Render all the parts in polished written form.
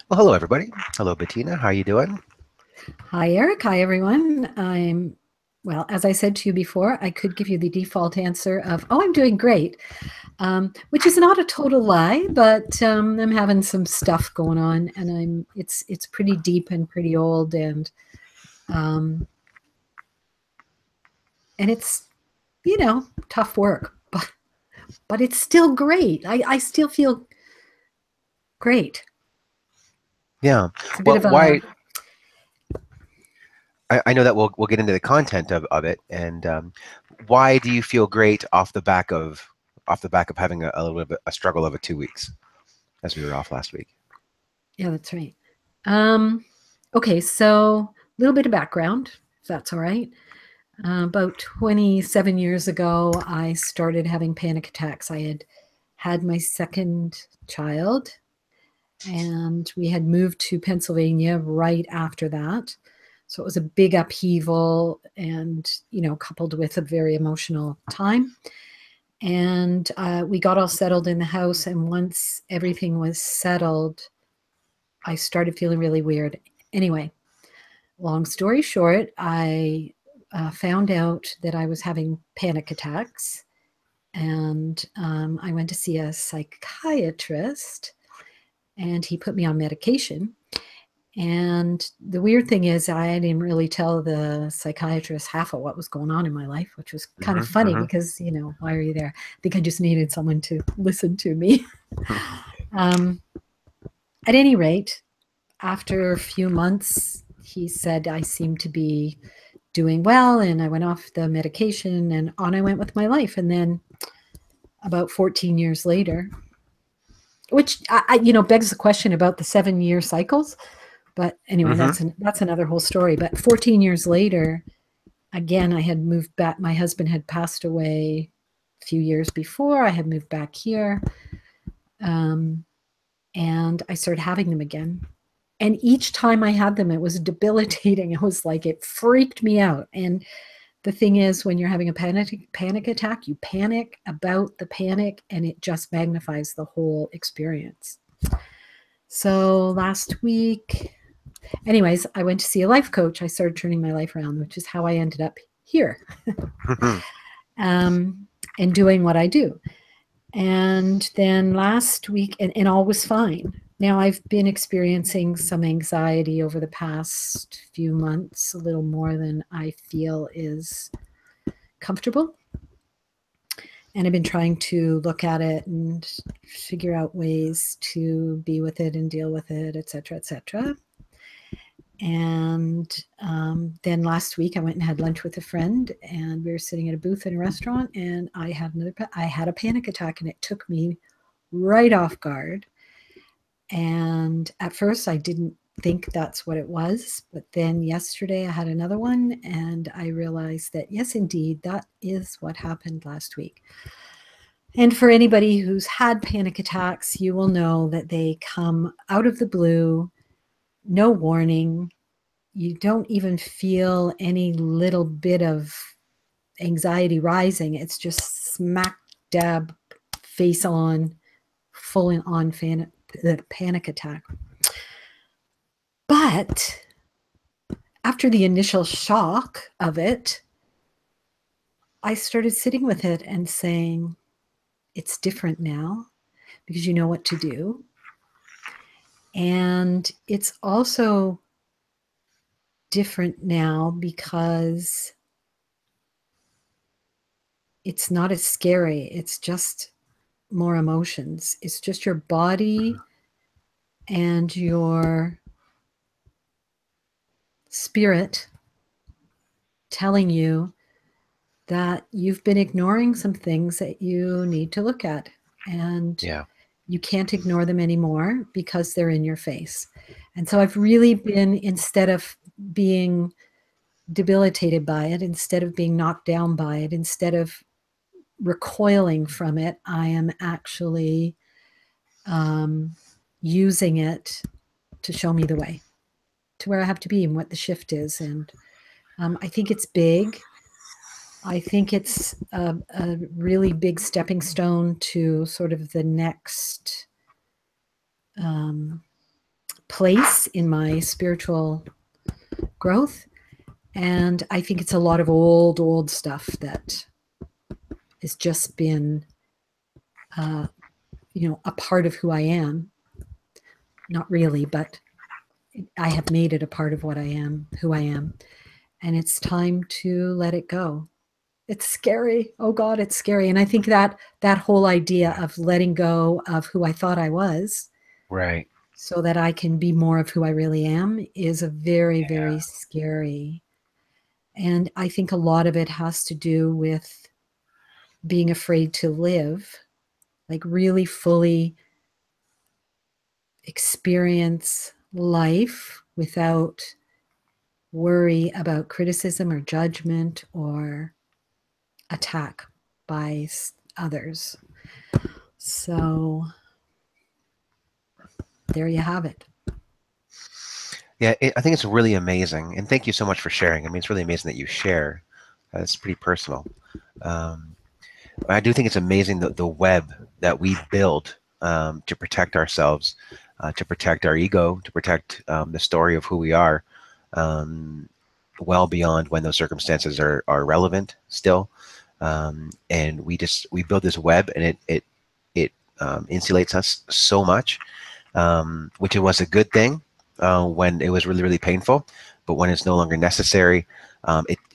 Well, hello everybody. Hello Bettina. How are you doing? Hi, Eric. Hi, everyone. Well, as I said to you before, I could give you the default answer of, oh, I'm doing great, which is not a total lie, but I'm having some stuff going on and it's pretty deep and pretty old um, and it's, tough work, but it's still great. I still feel great. Yeah. It's a bit Well, of a, I know that we'll get into the content of it, and why do you feel great off the back of having a little bit a struggle of a 2 weeks as we were off last week? yeah, that's right. Um, okay, so a little bit of background, if that's all right. About 27 years ago, I started having panic attacks. I had my second child, and we had moved to Pennsylvania right after that. So it was a big upheaval and, coupled with a very emotional time. And we got all settled in the house. And once everything was settled, I started feeling really weird. Anyway, long story short, I found out that I was having panic attacks, and I went to see a psychiatrist, and he put me on medication. And the weird thing is, I didn't really tell the psychiatrist half of what was going on in my life, which was kind of Hmm. funny Hmm. because, why are you there? I think I just needed someone to listen to me. um, at any rate, after a few months, he said I seemed to be doing well, and I went off the medication and on I went with my life. And then about 14 years later, which begs the question about the 7-year cycles. But anyway, Hmm. that's another whole story. But 14 years later, again, I had moved back. My husband had passed away a few years before. I had moved back here, um, and I started having them again. And each time I had them, it was debilitating. It was like it freaked me out. And the thing is, when you're having a panic attack, you panic about the panic, and it just magnifies the whole experience. So last week, anyways, I went to see a life coach. I started turning my life around, which is how I ended up here, Hmm. um, and doing what I do. And then last week, and all was fine. Now I've been experiencing some anxiety over the past few months, a little more than I feel is comfortable. And I've been trying to look at it and figure out ways to be with it and deal with it, et cetera, et cetera. And then last week I went and had lunch with a friend, and we were sitting at a booth in a restaurant, and I had a panic attack, and it took me right off guard. And at first I didn't think that's what it was, but then yesterday I had another one, and I realized that yes, indeed, that is what happened last week. And for anybody who's had panic attacks, you will know that they come out of the blue, no warning. You don't even feel any little bit of anxiety rising. It's just smack dab, face on, full on panic attack. But after the initial shock of it, I started sitting with it and saying, it's different now because you know what to do. And it's also different now because it's not as scary. It's just more emotions. It's just your body and your spirit telling you that you've been ignoring some things that you need to look at. And Yeah. you can't ignore them anymore because they're in your face. And so I've really been, instead of being debilitated by it, instead of being knocked down by it, instead of recoiling from it, I am actually um, using it to show me the way to where I have to be and what the shift is. And I think it's big. I think it's a really big stepping stone to sort of the next um, place in my spiritual growth. And I think it's a lot of old stuff that has just been, a part of who I am. Not really, but I have made it a part of what I am, who I am. And it's time to let it go. It's scary. Oh God, it's scary. And I think that whole idea of letting go of who I thought I was, Right. so that I can be more of who I really am, is a very, Yeah. very scary. And I think a lot of it has to do with being afraid to live, like really fully experience life without worry about criticism or judgment or attack by others. So there you have it. Yeah, I think it's really amazing, and thank you so much for sharing. I mean, it's really amazing that you share. It's pretty personal. Um, I do think it's amazing the web that we build to protect ourselves, to protect our ego, to protect the story of who we are, um, well beyond when those circumstances are relevant still. And we build this web, and it insulates us so much, which it was a good thing when it was really, really painful, but when it's no longer necessary,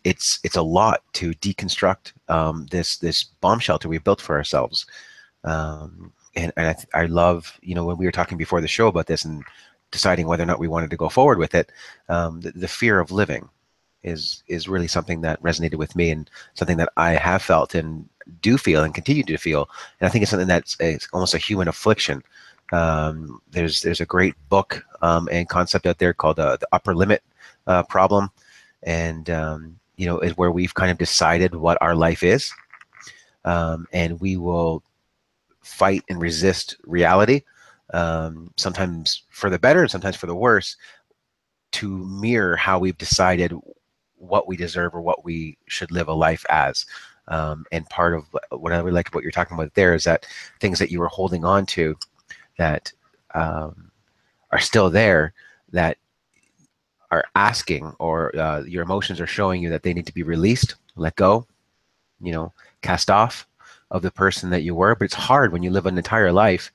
it's a lot to deconstruct this bomb shelter we built for ourselves. And I love, when we were talking before the show about this and deciding whether or not we wanted to go forward with it, the fear of living is really something that resonated with me, and something that I have felt and do feel and continue to feel. And I think it's something that's it's almost a human affliction. There's a great book and concept out there called the upper limit problem, and is where we've kind of decided what our life is, and we will fight and resist reality, sometimes for the better and sometimes for the worse, to mirror how we've decided what we deserve or what we should live a life as. And part of what I really liked what you're talking about there is that things that you were holding on to that are still there, that are asking, or your emotions are showing you that they need to be released, let go, cast off of the person that you were. But it's hard when you live an entire life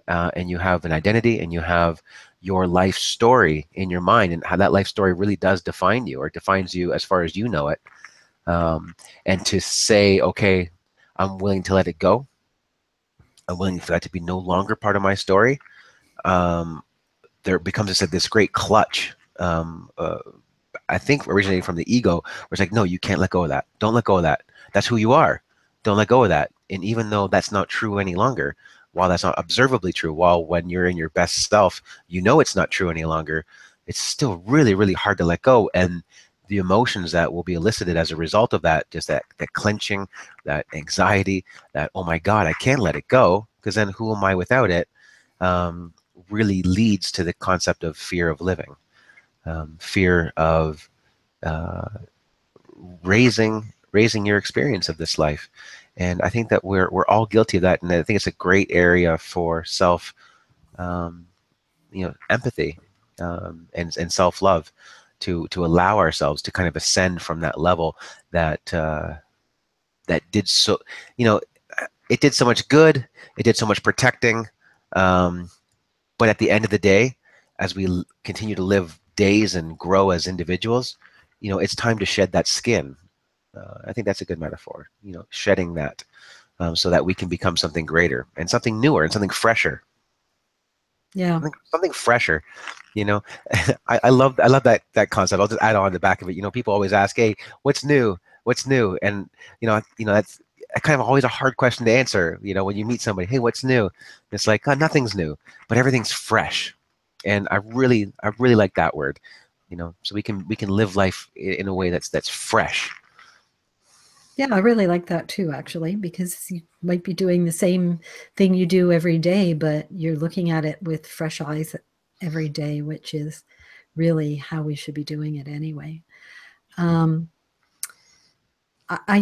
and you have an identity and you have your life story in your mind, and how that life story really does define you, or defines you as far as you know it. And to say, okay, I'm willing to let it go. I'm willing for that to be no longer part of my story. There becomes this great clutch. I think originating from the ego, where it's like, no, you can't let go of that. Don't let go of that. That's who you are. Don't let go of that. And even though that's not true any longer, while that's not observably true, while when you're in your best self, it's not true any longer, it's still really, really hard to let go. And the emotions that will be elicited as a result of that, just that clenching, that anxiety, that, oh my God, I can't let it go, because then who am I without it, really leads to the concept of fear of living, fear of uh, raising your experience of this life. And I think that we're all guilty of that, and I think it's a great area for um, empathy, and self-love, to allow ourselves to kind of ascend from that level that that did so you know it did so much good, it did so much protecting, um, but at the end of the day, as we continue to live days and grow as individuals, it's time to shed that skin. I think that's a good metaphor, shedding that, so that we can become something greater and something newer and something fresher. Yeah. Something fresher, you know. I love that concept. I'll just add on the back of it. People always ask, "Hey, what's new? What's new?" And that's kind of always a hard question to answer. When you meet somebody, "Hey, what's new?" It's like, oh, nothing's new, but everything's fresh. And I really like that word. So we can live life in a way that's fresh. Yeah, I really like that too, actually, because you might be doing the same thing you do every day, but you're looking at it with fresh eyes every day, which is really how we should be doing it anyway. Um, I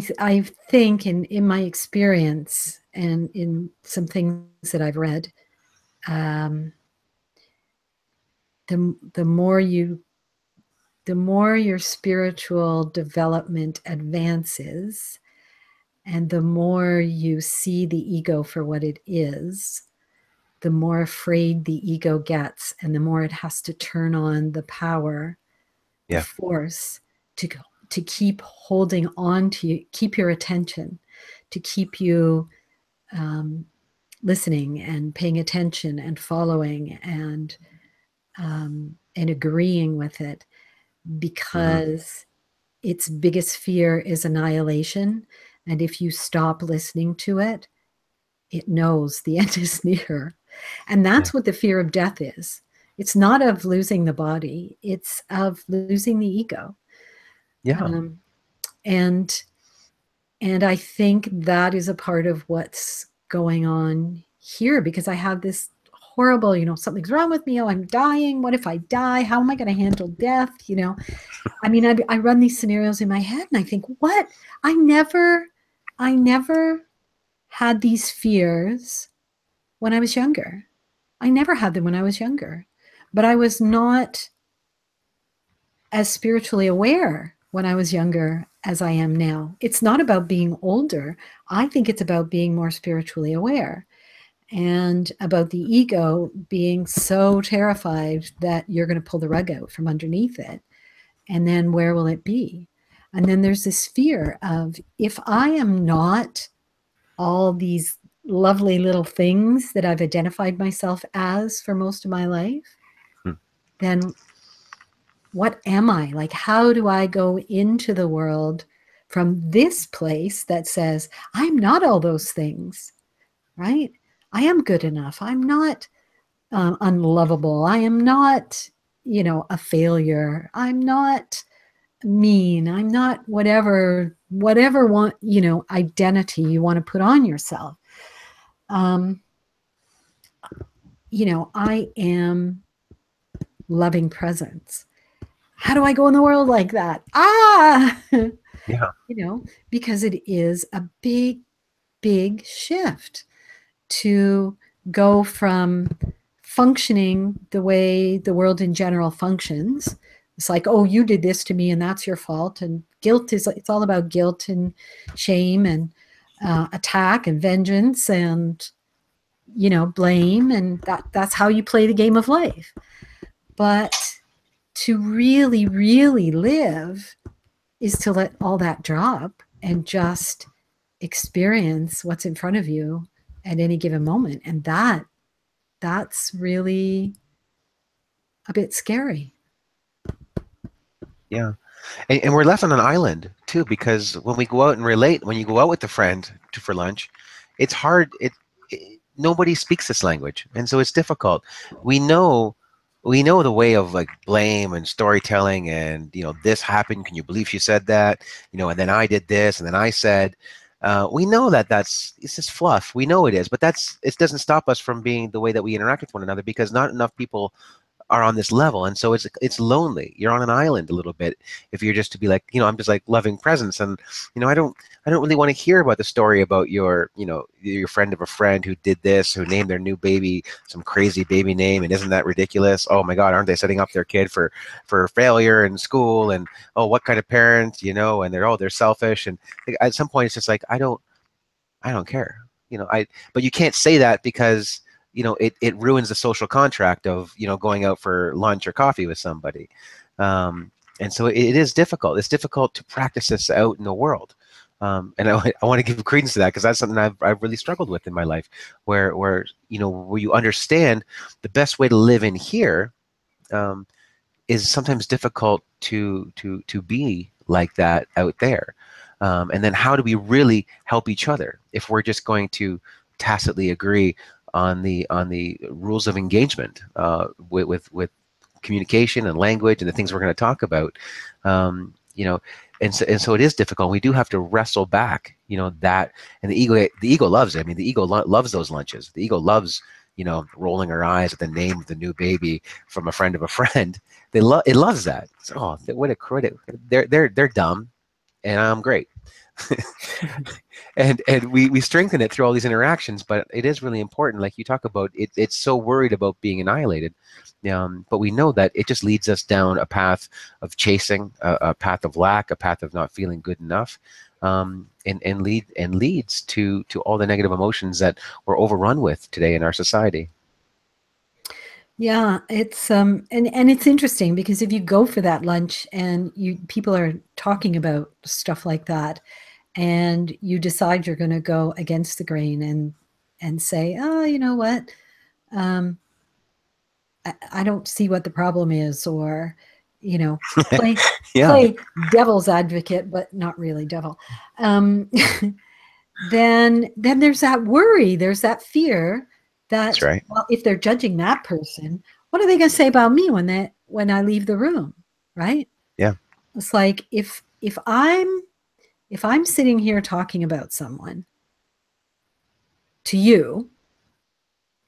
think in my experience and in some things that I've read, um, the more you the more your spiritual development advances, and the more you see the ego for what it is, the more afraid the ego gets, and the more it has to turn on the power, the Yeah. force to keep holding on to you, keep your attention, to keep you listening and paying attention and following and agreeing with it, Hmm. because its biggest fear is annihilation. And if you stop listening to it, it knows the end is near. And Yeah. that's what the fear of death is. It's not of losing the body, it's of losing the ego. Yeah. Um, and and I think that is a part of what's going on here, because I have this horrible, something's wrong with me. Oh, I'm dying. What if I die? How am I going to handle death? I mean, I run these scenarios in my head and I think, what? I never had these fears when I was younger. I never had them when I was younger, but I was not as spiritually aware when I was younger as I am now. It's not about being older. I think it's about being more spiritually aware, and about the ego being so terrified that you're going to pull the rug out from underneath it. And then where will it be? And then there's this fear of, if I am not all these lovely little things that I've identified myself as for most of my life, Hmm. then what am I? Like, how do I go into the world from this place that says, I'm not all those things, right? I am good enough. I'm not unlovable. I am not, a failure. I'm not mean. I'm not whatever identity you want to put on yourself. Um, I am loving presence. How do I go in the world like that? Yeah. Because it is a big, big shift to go from functioning the way the world in general functions. It's like, oh, you did this to me and that's your fault. And it's all about guilt and shame and attack and vengeance and, blame. And that's how you play the game of life. But to really, really live is to let all that drop and just experience what's in front of you at any given moment. And that's really a bit scary. Yeah. And we're left on an island too, because when we go out and relate, when you go out with a friend for lunch, it's hard. Nobody speaks this language, and so it's difficult. We know, we know the way of like blame and storytelling, and this happened. Can you believe she said that? And then I did this, and then I said. We know that it's just fluff. We know it is, but it doesn't stop us from being the way that we interact with one another, because not enough people are on this level, and so it's lonely. You're on an island a little bit if you're just to be like, I'm just like loving presence. And I don't really want to hear about the story about your friend of a friend who did this, who named their new baby some crazy baby name, and isn't that ridiculous? Oh my god, aren't they setting up their kid for failure in school? And oh, what kind of parents, and they're selfish. And like, at some point it's just like, I don't care. But you can't say that, because it ruins the social contract of going out for lunch or coffee with somebody. And so it is difficult. It's difficult to practice this out in the world. And I want to give credence to that, because that's something I've really struggled with in my life, where you understand the best way to live in here um, is sometimes difficult to be like that out there. And then how do we really help each other if we're just going to tacitly agree on the rules of engagement with communication and language and the things we're going to talk about? And so it is difficult. We do have to wrestle back, that, and the ego loves it. I mean, the ego loves those lunches. The ego loves rolling our eyes at the name of the new baby from a friend of a friend. It loves that. So, oh, what a critic! They're dumb, and I'm great. And we strengthen it through all these interactions, but it is really important. Like you talk about it, it's so worried about being annihilated. But we know that it just leads us down a path of chasing, a path of lack, a path of not feeling good enough, and leads to all the negative emotions that we're overrun with today in our society. Yeah, it's and it's interesting because if you go for that lunch and people are talking about stuff like that, and you decide you're going to go against the grain and say, oh, you know what, um, I don't see what the problem is, or play Yeah, play devil's advocate, but not really devil. Um, then there's that worry, there's that fear that's that, right. well, if they're judging that person, what are they going to say about me when I leave the room, right? Yeah, It's like if I'm sitting here talking about someone to you,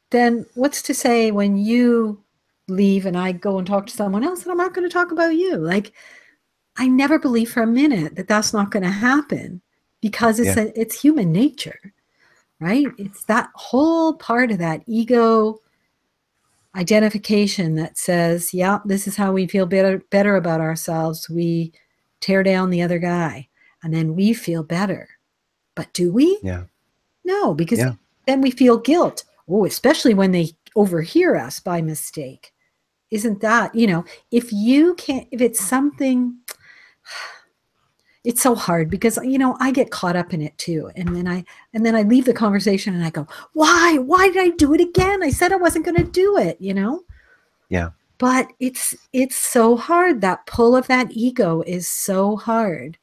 then what's to say when you leave and I go and talk to someone else that I'm not going to talk about you? Like, I never believe for a minute that that's not going to happen, because yeah, it's human nature, right? It's that whole part of that ego identification that says, yeah, this is how we feel better about ourselves. We tear down the other guy and then we feel better. But do we? yeah, No, because yeah, then we feel guilt. Oh, especially when they overhear us by mistake. Isn't that, if you can't, if it's something, it's so hard because I get caught up in it too, and then I leave the conversation and I go, why did I do it again? I said I wasn't going to do it. yeah, But it's so hard. That pull of that ego is so hard.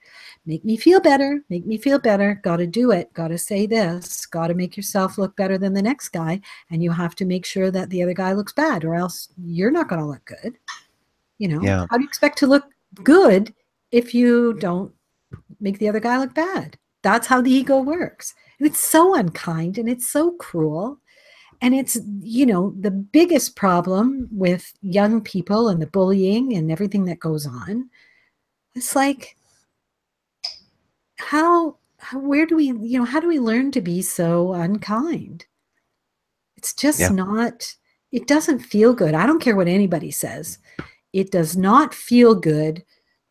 Make me feel better, make me feel better, got to do it, got to say this, got to make yourself look better than the next guy, and you have to make sure that the other guy looks bad, or else you're not going to look good. yeah, How do you expect to look good if you don't make the other guy look bad? That's how the ego works. And it's so unkind and it's so cruel. And it's, the biggest problem with young people and the bullying and everything that goes on. It's like, where do we, how do we learn to be so unkind? It's just yeah, not, it doesn't feel good. I don't care what anybody says. It does not feel good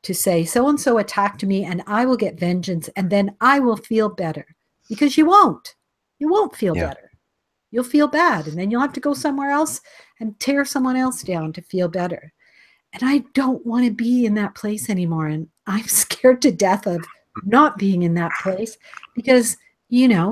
to say so and so attacked me and I will get vengeance and then I will feel better, because you won't. You won't feel yeah. better. You'll feel bad and then you'll have to go somewhere else and tear someone else down to feel better. And I don't want to be in that place anymore. And I'm scared to death of not being in that place because,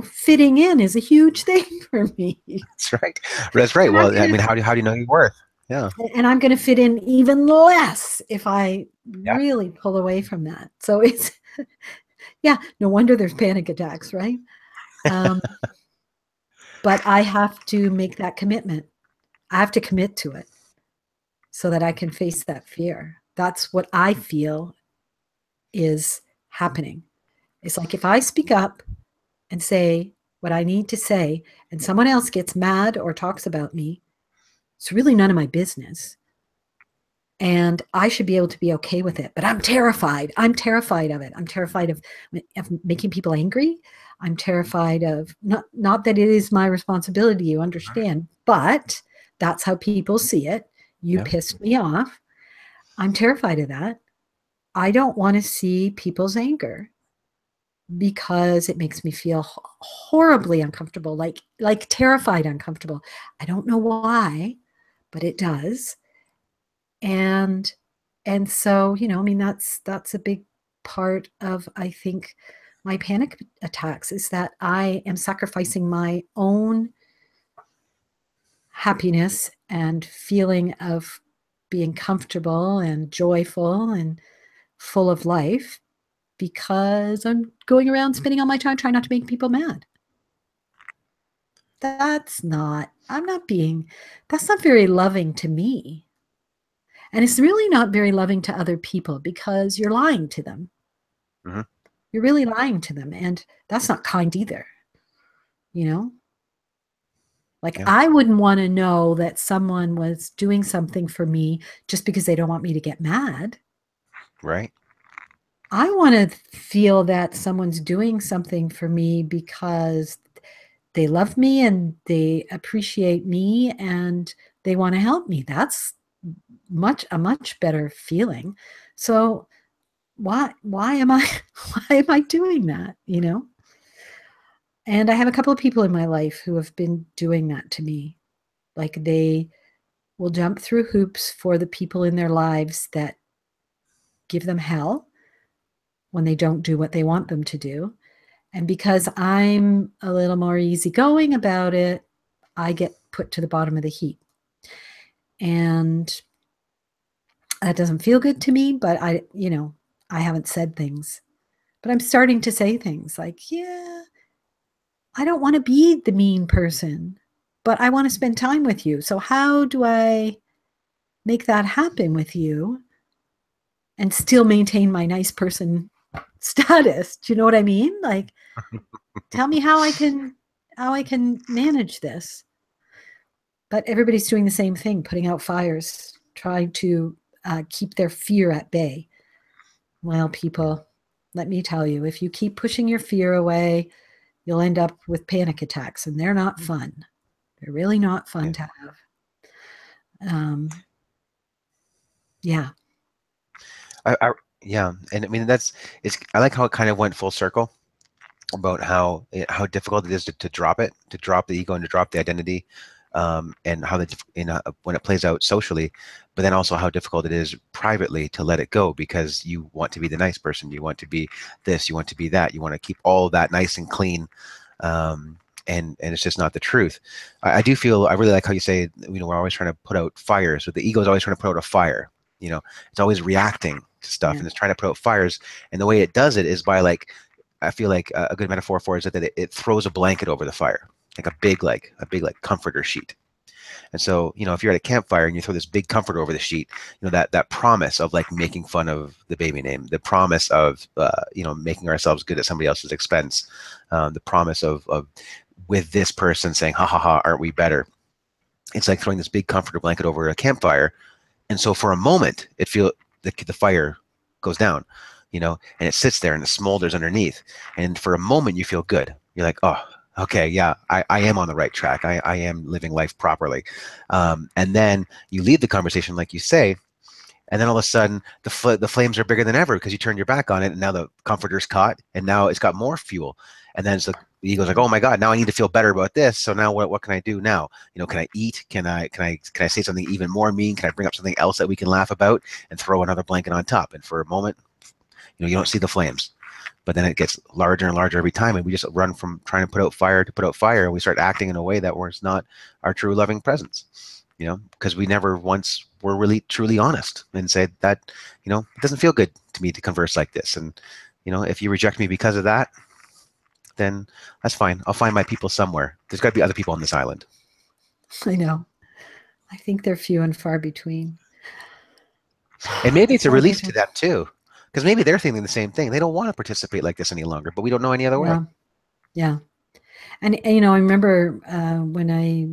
fitting in is a huge thing for me. That's right. That's right. And I'm Well, I gonna mean, how do you know your worth? Yeah, and I'm gonna fit in even less if I yeah, really pull away from that. So it's yeah, no wonder there's panic attacks, right? Um, but I have to make that commitment. I have to commit to it so that I can face that fear. That's what I feel is happening. It's like if I speak up and say what I need to say and someone else gets mad or talks about me, it's really none of my business. And I should be able to be okay with it. But I'm terrified. I'm terrified of it. I'm terrified of making people angry. I'm terrified of not that it is my responsibility, you understand, but that's how people see it. You yeah, pissed me off. I'm terrified of that. I don't want to see people's anger because it makes me feel horribly uncomfortable, like terrified uncomfortable. I don't know why, but it does. And so, I mean, that's a big part of, I think, my panic attacks, is that I am sacrificing my own happiness and feeling of being comfortable and joyful and full of life because I'm going around spending all my time trying not to make people mad. That's not very loving to me. And it's really not very loving to other people because you're lying to them. hmm, You're really lying to them. And that's not kind either. You know, like yeah, I wouldn't want to know that someone was doing something for me just because they don't want me to get mad. right. I want to feel that someone's doing something for me because they love me and they appreciate me and they want to help me. That's a much better feeling. So why am I why am I doing that, you know? And I have a couple of people in my life who have been doing that to me. Like they will jump through hoops for the people in their lives that give them hell when they don't do what they want them to do. And because I'm a little more easygoing about it, I get put to the bottom of the heap. And that doesn't feel good to me, but I haven't said things. But I'm starting to say things like, yeah, I don't want to be the mean person, but I want to spend time with you. So how do I make that happen with you and still maintain my nice person status? Do you know what I mean? Like, tell me how I can manage this. But everybody's doing the same thing, putting out fires, trying to keep their fear at bay. Well, Yeah. people, let me tell you, if you keep pushing your fear away, you'll end up with panic attacks, and they're not fun. They're really not fun Yeah. to have. Yeah, I yeah, and I mean it's I like how it kind of went full circle about how difficult it is to drop it, to drop the ego and to drop the identity, and how when it plays out socially, but then also how difficult it is privately to let it go because you want to be the nice person, you want to be this, you want to be that, you want to keep all that nice and clean, and it's just not the truth. I do feel I really like how you say we're always trying to put out fires, so the ego is always trying to put out a fire. It's always reacting to stuff yeah, and it's trying to put out fires, and the way it does it is by like I feel like a good metaphor for it is that it throws a blanket over the fire, like a big comforter sheet. And so, if you're at a campfire and you throw this big comforter over the sheet, that promise of like making fun of the baby name, the promise of making ourselves good at somebody else's expense, the promise of with this person saying, ha ha ha, aren't we better? It's like throwing this big comforter blanket over a campfire. And so for a moment, the fire goes down, and it sits there and it smolders underneath. And for a moment, you feel good. You're like, oh, okay, yeah, I am on the right track. I am living life properly. And then you leave the conversation, like you say, and then all of a sudden the flames are bigger than ever because you turned your back on it, and now the comforter's caught, and now it's got more fuel. And then it's like the ego's like, oh my god, now I need to feel better about this. So now what can I do now? Can I eat? Can I say something even more mean? Can I bring up something else that we can laugh about and throw another blanket on top? And for a moment, you don't see the flames. But then it gets larger and larger every time, and we just run from trying to put out fire to put out fire, and we start acting in a way that was not our true loving presence. Because we never once were really truly honest and said that, it doesn't feel good to me to converse like this. And, if you reject me because of that, then that's fine. I'll find my people somewhere. There's got to be other people on this island. I know. I think they're few and far between. And maybe it's That's a all there release to is. them too. Because maybe they're thinking the same thing. They don't want to participate like this any longer, but we don't know any other way. Yeah, yeah. And I remember when I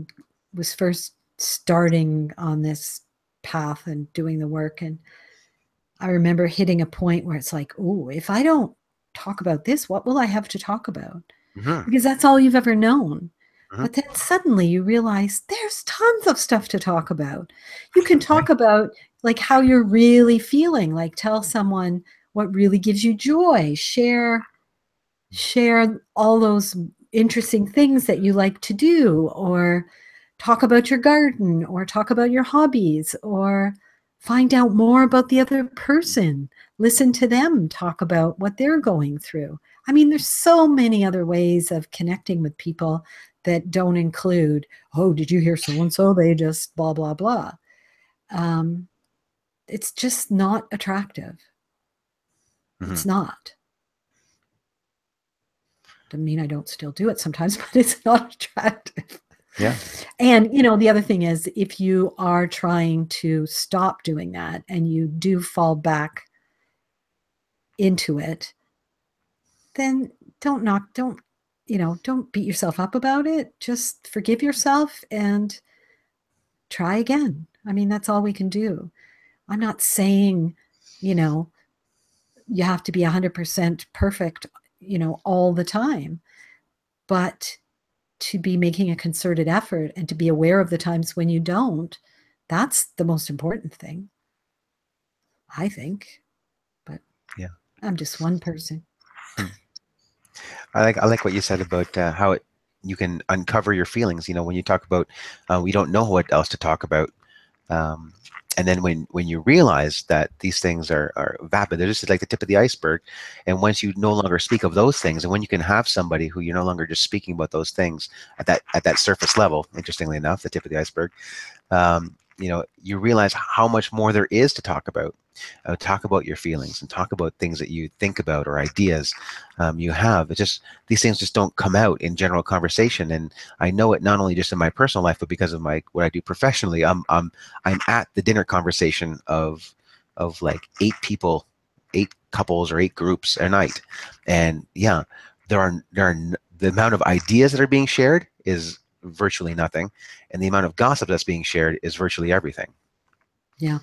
was first starting on this path and doing the work, and I remember hitting a point where it's like, oh, if I don't talk about this, what will I have to talk about? Hmm. Because that's all you've ever known. Hmm. But then suddenly you realize there's tons of stuff to talk about. You can Right. talk about like how you're really feeling, like tell someone what really gives you joy, share all those interesting things that you like to do, or talk about your garden, or talk about your hobbies, or find out more about the other person, listen to them talk about what they're going through. I mean, there's so many other ways of connecting with people that don't include, oh, did you hear so and so, they just blah blah blah. um, it's just not attractive. Hmm. It's not. Doesn't mean I don't still do it sometimes, but it's not attractive. Yeah. And, the other thing is if you are trying to stop doing that and you do fall back into it, then don't beat yourself up about it. Just forgive yourself and try again. I mean, that's all we can do. I'm not saying, you know, you have to be 100% perfect, all the time. But to be making a concerted effort and to be aware of the times when you don't, that's the most important thing, I think. But Yeah. I'm just one person. Hmm. I like what you said about how you can uncover your feelings. When you talk about we don't know what else to talk about, um, and then when you realize that these things are vapid, they're just like the tip of the iceberg. And once you no longer speak of those things, and when you can have somebody who you're no longer just speaking about those things at that surface level, interestingly enough, the tip of the iceberg, you realize how much more there is to talk about. Talk about your feelings and talk about things that you think about or ideas you have. It just these things just don't come out in general conversation, and I know it not only just in my personal life, but because of what I do professionally. I'm at the dinner conversation of like 8 people, 8 couples or 8 groups a night, and yeah, the amount of ideas that are being shared is virtually nothing, and the amount of gossip that's being shared is virtually everything. Yeah.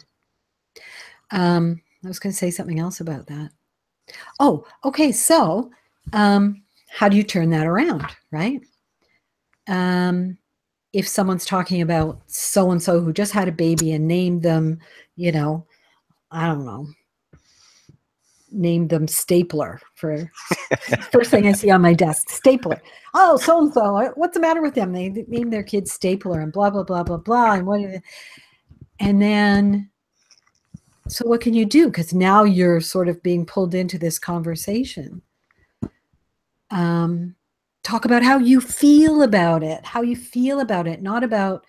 I was going to say something else about that. Oh, okay. So, how do you turn that around, right? If someone's talking about so and so who just had a baby and named them, I don't know, named them Stapler for first thing I see on my desk, Stapler. Oh, so and so, what's the matter with them? They named their kid Stapler and blah blah blah blah blah. And then, so what can you do? Because now you're sort of being pulled into this conversation. Talk about how you feel about it, not about,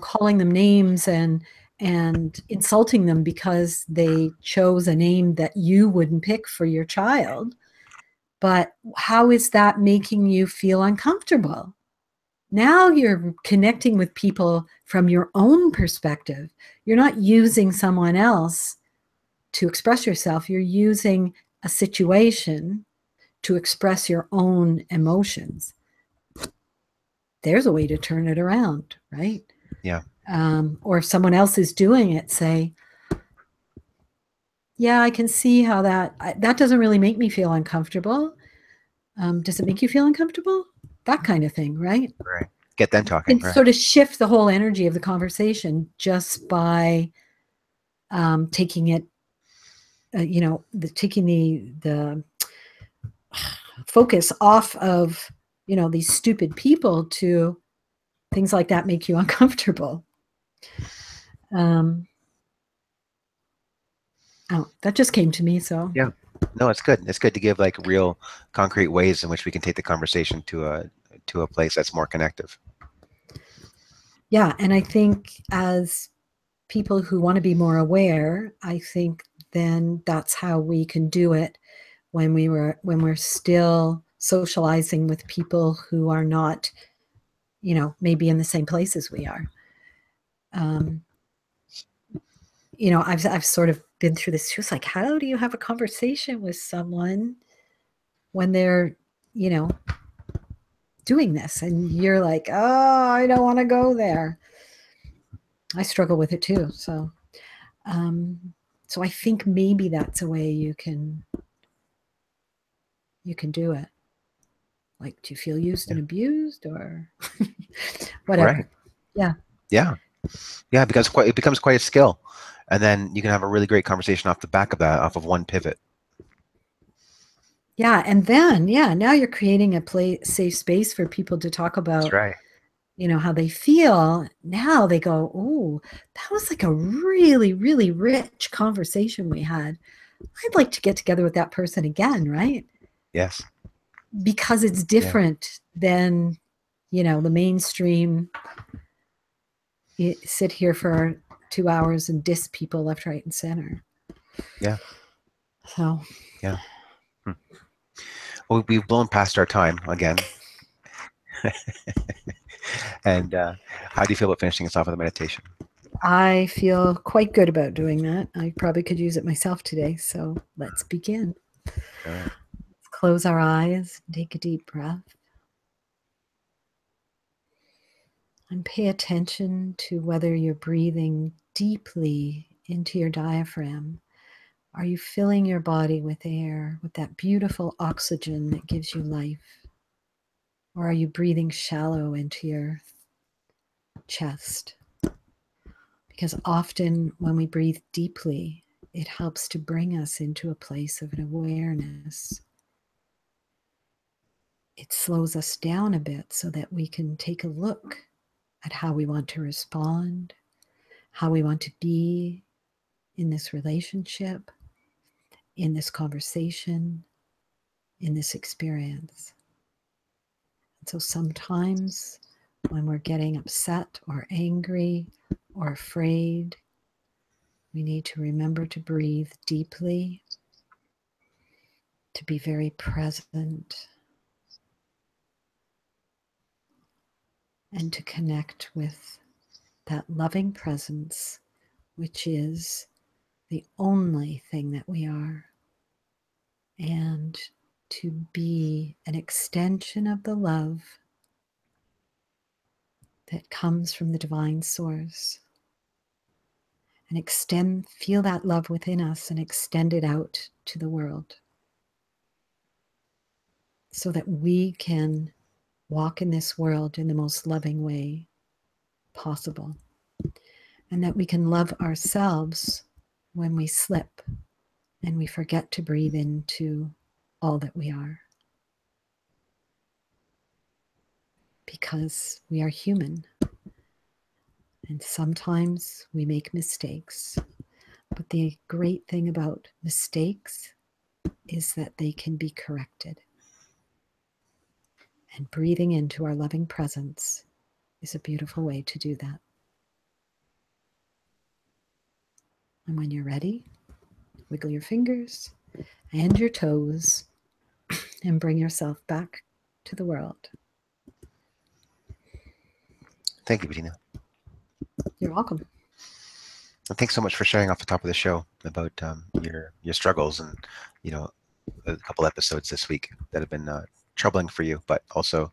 calling them names and insulting them because they chose a name that you wouldn't pick for your child. But how is that making you feel uncomfortable? Now you're connecting with people from your own perspective. You're not using someone else to express yourself. You're using a situation to express your own emotions. There's a way to turn it around, right? Yeah. Or if someone else is doing it, say, yeah, I can see how that doesn't really make me feel uncomfortable. Does it make you feel uncomfortable? That kind of thing, right? Right. Get them talking. And Right. sort of shift the whole energy of the conversation just by taking it, taking the focus off of, these stupid people to things like that make you uncomfortable. That just came to me. So Yeah. No, it's good. It's good to give like real concrete ways in which we can take the conversation to a place that's more connective. yeah, and I think as people who want to be more aware, I think then that's how we can do it when we're still socializing with people who are not, maybe in the same place as we are. I've sort of been through this. She was like, how do you have a conversation with someone when they're, you know, doing this? And you're like, oh, I don't want to go there. I struggle with it too. So I think maybe that's a way you can do it. Like, do you feel used and abused or whatever? Right. Yeah. Yeah. Yeah. Because it becomes quite a skill, and then you can have a really great conversation off the back of that, off of one pivot. Yeah. And then, now you're creating a safe space for people to talk That's about, right. how they feel. Now they go, oh, that was like a really, really rich conversation we had. I'd like to get together with that person again, right? Yes. Because it's different than, the mainstream. You sit here for 2 hours and diss people left, right, and center. Yeah. So, Yeah. Well, we've blown past our time again. And how do you feel about finishing us off with a meditation? I feel quite good about doing that. I probably could use it myself today. So let's begin. All right. Let's close our eyes, take a deep breath, and pay attention to whether you're breathing deeply into your diaphragm Are you filling your body with air, with that beautiful oxygen that gives you life? Or are you breathing shallow into your chest? Because often when we breathe deeply, it helps to bring us into a place of an awareness. It slows us down a bit so that we can take a look at how we want to respond, how we want to be in this relationship, in this conversation, in this experience. And so sometimes when we're getting upset or angry or afraid, we need to remember to breathe deeply, to be very present, and to connect with that loving presence, which is the only thing that we are, and to be an extension of the love that comes from the divine source, and feel that love within us and extend it out to the world so that we can walk in this world in the most loving way possible, and that we can love ourselves when we slip and we forget to breathe into all that we are, because we are human and sometimes we make mistakes. But the great thing about mistakes is that they can be corrected. And breathing into our loving presence is a beautiful way to do that. And when you're ready, wiggle your fingers and your toes and bring yourself back to the world. Thank you, Bettina. You're welcome. And thanks so much for sharing off the top of the show about your struggles, and a couple episodes this week that have been troubling for you, but also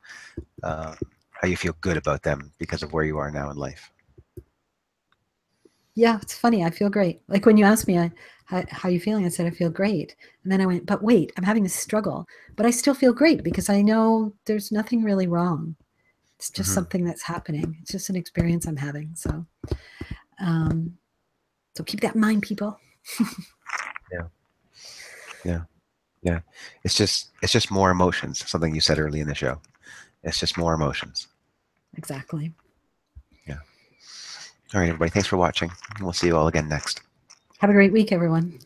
how you feel good about them because of where you are now in life. Yeah, it's funny. I feel great. Like when you asked me how are you feeling, I said I feel great. And then I went, but wait, I'm having a struggle. But I still feel great because I know there's nothing really wrong. It's just something that's happening. It's just an experience I'm having. So keep that in mind, people. Yeah. It's just more emotions. Something you said early in the show. It's just more emotions. Exactly. Yeah. All right, everybody. Thanks for watching. We'll see you all again next. Have a great week, everyone.